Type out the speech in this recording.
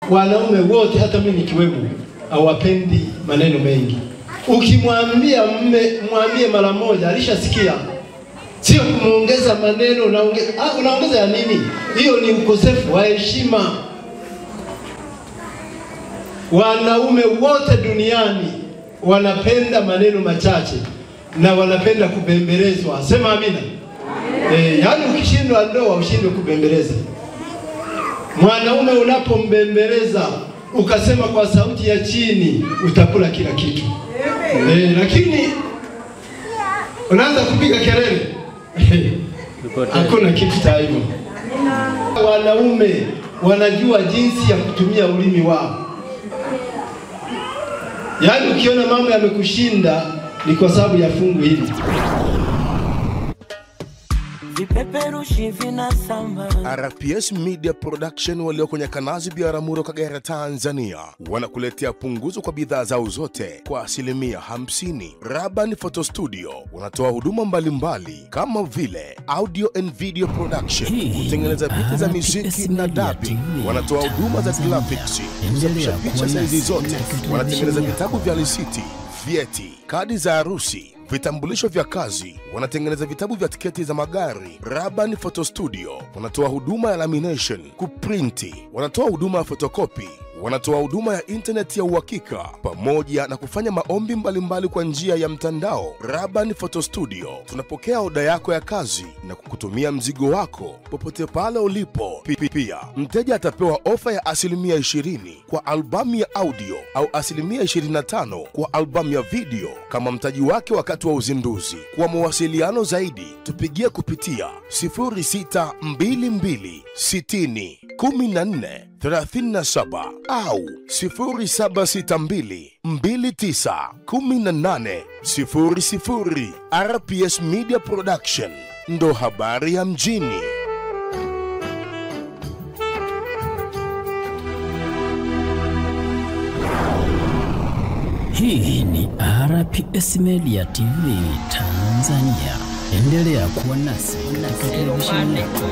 Wanaume wote hata mimi nikiwemo hawapendi maneno mengi. Ukimwambia mwambie mara moja alishasikia. Sio kumuongeza maneno, unaongeza ya nini? Hiyo ni ukosefu wa heshima. Wanaume wote duniani wanapenda maneno machache na wanapenda kubembelezwa. Sema amina. Yaani ukishindwa ndoa ushindwe kubembeleza. Mwanaume unapombembeleza ukasema kwa sauti ya chini utakula kila kitu. Lakini unaanza kupiga kelele. Hakuna kitu cha hivyo. Wanaume wanajua jinsi ya kutumia ulimi wao. Yaani ukiona mambo yamekushinda ni kwa sababu ya fungu hili. RPS Media Production walio kwenye Kanazi Biaramuro Kagera Tanzania wanakuletea punguzo kwa bidhaa zao zote kwa 50%. Raban Photo Studio wanatoa huduma mbalimbali kama vile audio and video production, kutengeneza picha za muziki na dubbing. Wanatoa huduma za graphics, kuchapisha picha saizi zote. Wanatengeneza vitabu vya risiti, vyeti, kadi za harusi, vitambulisho vya kazi. Wanatengeneza vitabu vya tiketi za magari. Raban Photo Studio wanatoa huduma ya lamination, kuprinti. Wanatoa huduma ya photocopy. Wanatoa huduma ya internet ya uhakika pamoja na kufanya maombi mbalimbali kwa njia ya mtandao. Raban Photo Studio tunapokea oda yako ya kazi na kukutumia mzigo wako popote pale ulipo. Pia mteja atapewa ofa ya 20% kwa albamu ya audio au 25% kwa albamu ya video kama mtaji wake wakati wa uzinduzi. Kwa mawasiliano zaidi tupigie kupitia 0622 60 14 37 au 0762 29 18 00. RPS Media Production, ndo habari ya mjini. Hii ni RPS Media TV Tanzania. Endelea kuwa nasi na televisheni yetu.